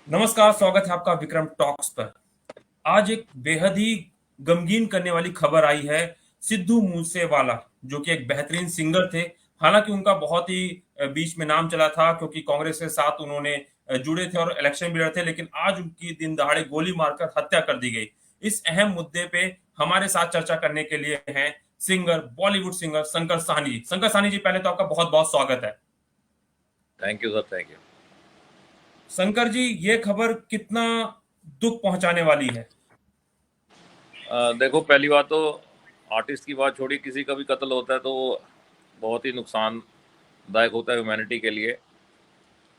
नमस्कार, स्वागत है आपका विक्रम टॉक्स पर। आज एक बेहद ही गमगीन करने वाली खबर आई है। सिद्धू मूसेवाला जो कि एक बेहतरीन सिंगर थे। हालांकि उनका बहुत ही बीच में नाम चला था क्योंकि कांग्रेस के साथ उन्होंने जुड़े थे और इलेक्शन भी लड़े थे, लेकिन आज उनकी दिन दहाड़े गोली मारकर हत्या कर दी गई। इस अहम मुद्दे पे हमारे साथ चर्चा करने के लिए हैं सिंगर, बॉलीवुड सिंगर शंकर साहनी जी। शंकर साहनी जी, पहले तो आपका बहुत बहुत स्वागत है। Thank you sir, thank you. Shankar ji, ये खबर कितना दुख पहुंचाने वाली है? देखो, पहली बात तो आर्टिस्ट की बात छोड़ी, किसी का भी कत्ल होता है तो वो बहुत ही नुकसानदायक होता है ह्यूमैनिटी के लिए।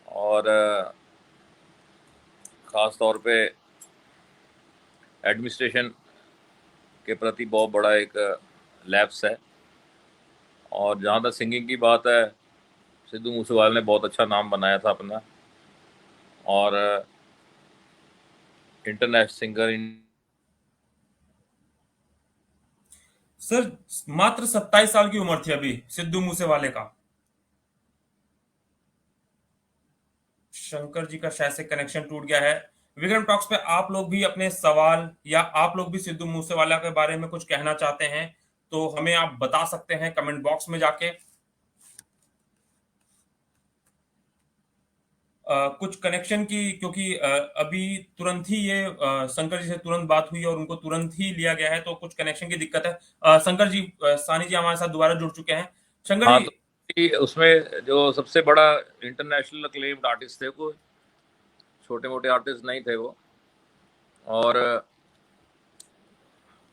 और ख़ास तौर पे एडमिनिस्ट्रेशन के प्रति बहुत बड़ा एक लैप्स है। और जहाँ तक सिंगिंग की बात है, सिद्धू मूसेवाला ने बहुत अच्छा नाम बनाया था अपना, और इंटरनेशनल सिंगर सर, मात्र 27 साल की उम्र थी अभी सिद्धू मूसेवाले का। शंकर जी का शायद से कनेक्शन टूट गया है। विक्रम टॉक्स पे आप लोग भी अपने सवाल या आप लोग भी सिद्धू मूसेवाला के बारे में कुछ कहना चाहते हैं तो हमें आप बता सकते हैं कमेंट बॉक्स में जाके। कुछ कनेक्शन की, क्योंकि अभी तुरंत ही ये शंकर जी से तुरंत बात हुई और उनको तुरंत ही लिया गया है, तो कुछ कनेक्शन की दिक्कत है। शंकर जी, सानी जी हमारे साथ दोबारा जुड़ चुके हैं। शंकर हाँ, जी, तो उसमें जो सबसे बड़ा इंटरनेशनल अक्लेम्ड आर्टिस्ट थे, कोई छोटे मोटे आर्टिस्ट नहीं थे वो। और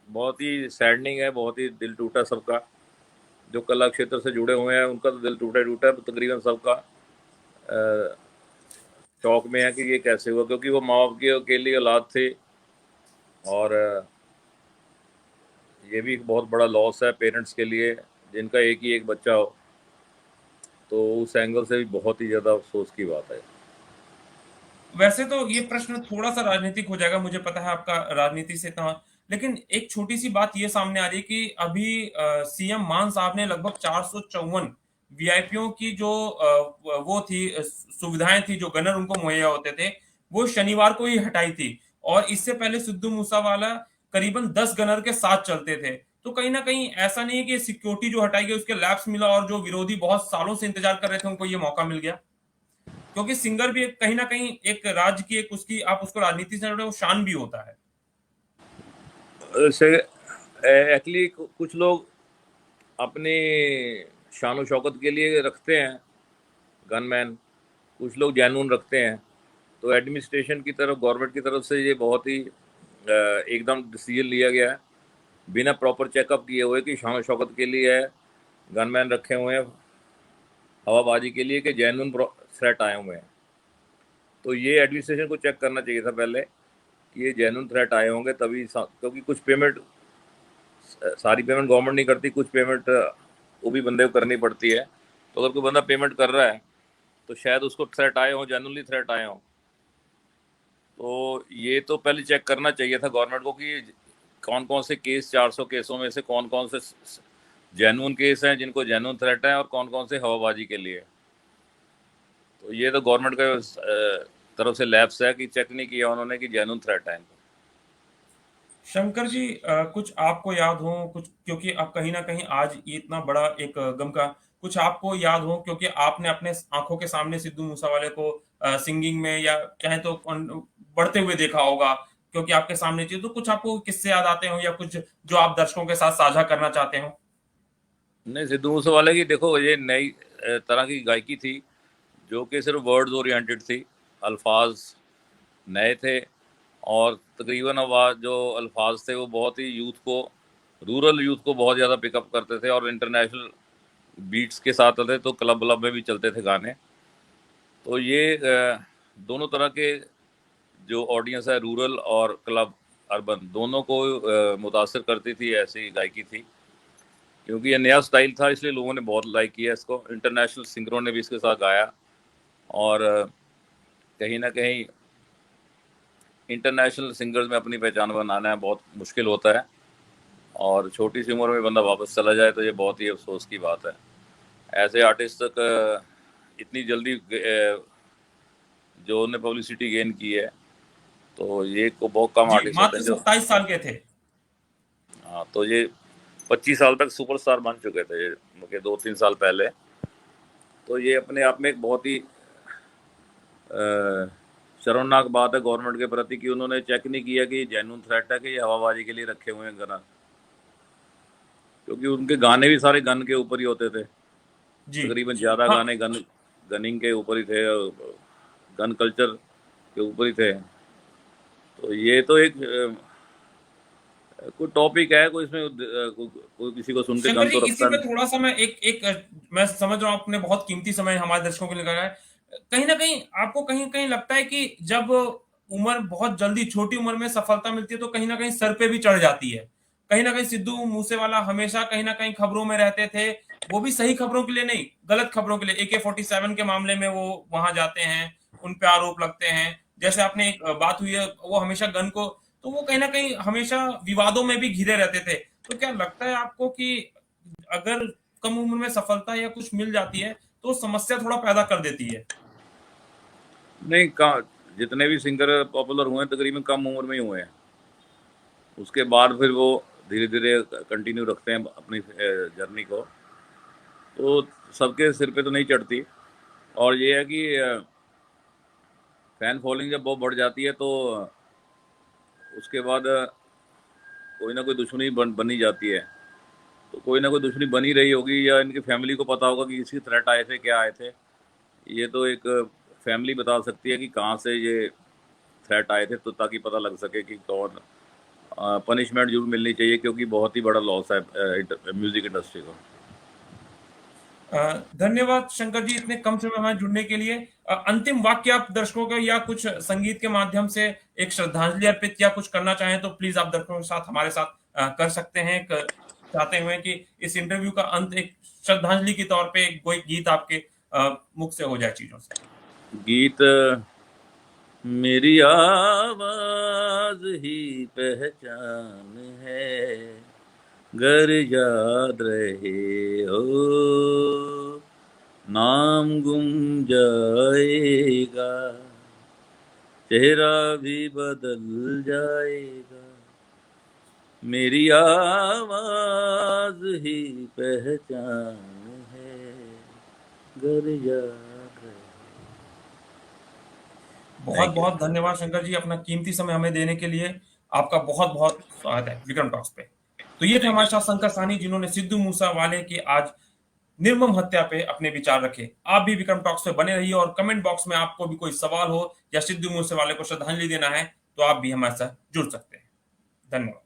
बहुत ही सैडनिंग है, बहुत ही दिल टूटा सबका। जो कला क्षेत्र से जुड़े हुए हैं उनका तो दिल टूटा टूटा है, तकरीबन सबका शौक में है कि ये कैसे हुआ, क्योंकि वो माँ बाप की अकेली औलाद थे। और ये भी एक बहुत बड़ा लॉस है पेरेंट्स के लिए, जिनका एक ही एक बच्चा हो। तो उस एंगल से भी बहुत ही ज़्यादा अफसोस की बात है। वैसे तो ये प्रश्न थोड़ा सा राजनीतिक हो जाएगा, मुझे पता है आपका राजनीति से इतना, लेकिन एक छोटी सी बात ये सामने आ रही है कि अभी सीएम मान साहब ने लगभग 454 वीआईपीओ की जो वो थी, सुविधाएं थी जो गनर उनको मुहैया होते थे, वो शनिवार को ही हटाई थी। और इससे पहले सिद्धू मूसावाला करीबन 10 गनर के साथ चलते थे। तो कहीं ना कहीं ऐसा नहीं है कि सिक्योरिटी जो हटाई गई उसके लैप्स मिला और जो विरोधी बहुत सालों से इंतजार कर रहे थे उनको ये मौका मिल गया। क्योंकि सिंगर भी एक कहीं ना कहीं एक राज्य की, एक उसकी, आप उसको राजनीति से जोड़े वो शान भी होता है। से एक्चुअली कुछ लोग अपनी शान और शौकत के लिए रखते हैं गनमैन, कुछ लोग जैनून रखते हैं। तो एडमिनिस्ट्रेशन की तरफ, गवर्नमेंट की तरफ से ये बहुत ही एकदम डिसीजन लिया गया है, बिना प्रॉपर चेकअप किए हुए कि शान शौकत के लिए है, गनमैन रखे हुए हैं हवाबाजी के लिए, कि जैनून थ्रेट आए हुए हैं। तो ये एडमिनिस्ट्रेशन को चेक करना चाहिए था पहले कि ये जैनून थ्रेट आए होंगे तभी, क्योंकि कुछ पेमेंट, सारी पेमेंट गवर्नमेंट नहीं करती, कुछ पेमेंट वो भी बंदे को करनी पड़ती है। तो अगर कोई बंदा पेमेंट कर रहा है तो शायद उसको थ्रेट आए हों, जेन्युइनली थ्रेट आए हों। तो ये तो पहले चेक करना चाहिए था गवर्नमेंट को कि कौन कौन से केस, 400 केसों में से कौन कौन से जेन्युइन केस हैं जिनको जेन्युइन थ्रेट है, और कौन कौन से हवाबाजी के लिए। तो ये तो गवर्नमेंट का तरफ से लैप्स है कि चेक नहीं किया उन्होंने कि जेन्युइन थ्रेट है इनको। शंकर जी, कुछ आपको याद हो कुछ, क्योंकि आप कहीं ना कहीं आज ये इतना बड़ा एक गम का, कुछ आपको याद हो क्योंकि आपने अपने आंखों के सामने सिद्धू मूसावाले को सिंगिंग में या चाहे तो बढ़ते हुए देखा होगा, क्योंकि आपके सामने चीज, तो कुछ आपको किससे याद आते हो या कुछ जो आप दर्शकों के साथ साझा करना चाहते हो? नहीं, सिद्धू मूसेवाले की देखो, ये नई तरह की गायकी थी जो कि सिर्फ वर्ड्स ओरिएंटेड थी, अल्फाज नए थे। और तकरीबन आवाज़, जो अल्फाज थे वो बहुत ही यूथ को, रूरल यूथ को बहुत ज़्यादा पिकअप करते थे, और इंटरनेशनल बीट्स के साथ थे, तो क्लब व्लब में भी चलते थे गाने। तो ये दोनों तरह के जो ऑडियंस है, रूरल और क्लब अर्बन, दोनों को मुतासर करती थी, ऐसी गायकी थी। क्योंकि ये नया स्टाइल था इसलिए लोगों ने बहुत लाइक किया इसको, इंटरनेशनल सिंगरों ने भी इसके साथ गाया। और कहीं ना कहीं इंटरनेशनल सिंगर्स में अपनी पहचान बनाना है बहुत मुश्किल होता है, और छोटी सी उम्र में बंदा वापस चला जाए तो ये बहुत ही अफसोस की बात है। ऐसे आर्टिस्ट तक इतनी जल्दी जो उन्हें पब्लिसिटी गेन की है, तो ये को बहुत कम जी, आर्टिस्ट होते मात्र हैं जो 27 साल के थे। हाँ, तो ये 25 साल तक सुपरस्टार बन चुके थे ये, उनके 2-3 साल पहले। तो ये अपने आप में एक बहुत ही शर्मनाक बात है गवर्नमेंट के प्रति कि उन्होंने चेक नहीं किया कि जेन्युइन थ्रेट है कि ये हवाबाजी के लिए रखे हुए हैं गन, क्योंकि उनके गाने भी सारे गन के ऊपर ही होते थे। जी। तकरीबन ज़्यादा हाँ, गाने गनिंग के ऊपर ही थे, गन कल्चर के ऊपर ही थे। तो ये तो एक कोई टॉपिक है, कोई इसमें कोई किसी को सुन के शंकर गन जी, तो इसी रखता पे नहीं। थोड़ा-सा मैं एक एक मैं समझ रहा हूँ आपने बहुत कीमती समय हमारे दर्शकों के लिए लगाया है। कहीं न कहीं आपको कहीं-कहीं लगता है कि जब उम्र बहुत जल्दी छोटी उम्र में सफलता मिलती है तो कहीं न कहीं सर पे भी चढ़ जाती है। कहीं न कहीं सिद्धू मूसेवाला हमेशा कहीं न कहीं खबरों में रहते थे, वो भी सही खबरों के लिए नहीं, गलत खबरों के लिए। AK-47 के मामले में वो वहाँ जाते हैं, उन पे आरोप लगते हैं। जैसे आपने एक बात हुई है, वो हमेशा गन को तो वो कहीं न कहीं हमेशा विवादों में भी घिरे रहते थे। तो क्या लगता है आपको कि अगर कम उम्र में सफलता या कुछ मिल जाती है, तो समस्या थोड़ा पैदा कर देती है? नहीं, कहाँ जितने भी सिंगर पॉपुलर हुए हैं तकरीबन कम उम्र में ही हुए हैं। उसके बाद फिर वो धीरे-धीरे कंटिन्यू रखते हैं अपनी जर्नी को। तो सबके सिर पे तो नहीं चढ़ती, और ये है कि फैन फॉलोइंग जब बहुत बढ़ जाती है तो उसके बाद कोई ना कोई दुश्मनी बनी जाती है। तो कोई ना कोई दुश्मनी बनी रही होगी, या इनकी फैमिली को पता होगा कि इसकी थ्रेट आए थे, क्या आए थे। ये तो एक फैमिली बता सकती है कि कहाँ से ये थ्रेट आए थे, तो ताकि पता लग सके कि कौन। पनिशमेंट जरूर मिलनी चाहिए, क्योंकि बहुत ही बड़ा लॉस है म्यूजिक इंडस्ट्री को। धन्यवाद शंकर जी इतने कम समय में हमारे जुड़ने के लिए। अंतिम वाक्य आप दर्शकों को या कुछ संगीत के माध्यम से एक श्रद्धांजलि अर्पित या कुछ करना चाहें तो प्लीज़ आप दर्शकों के साथ हमारे साथ कर सकते हैं। चाहते हुए कि इस इंटरव्यू का अंत एक श्रद्धांजलि के तौर पे कोई गीत आपके मुख से हो जाए चीज़ों से। गीत मेरी आवाज ही पहचान है, घर याद रहे हो नाम गुम जाएगा, चेहरा भी बदल जाएगा, मेरी आवाज ही पहचान है, घर याद रहे। Thank you. बहुत-बहुत धन्यवाद शंकर जी अपना कीमती समय हमें देने के लिए। आपका बहुत-बहुत स्वागत है विक्रम टॉक्स पे। तो ये थे थैंक हमारे यू। साथ शंकर साहनी जिन्होंने सिद्धू मूसेवाले की आज निर्मम हत्या पे अपने विचार रखे। आप भी विक्रम टॉक्स पे बने रहिए और कमेंट बॉक्स में आपको भी कोई सवाल हो या सिद्धू मूसेवाले को श्रद्धांजलि देना है, तो आप भी हमारे साथ जुड़ सकते हैं। धन्यवाद।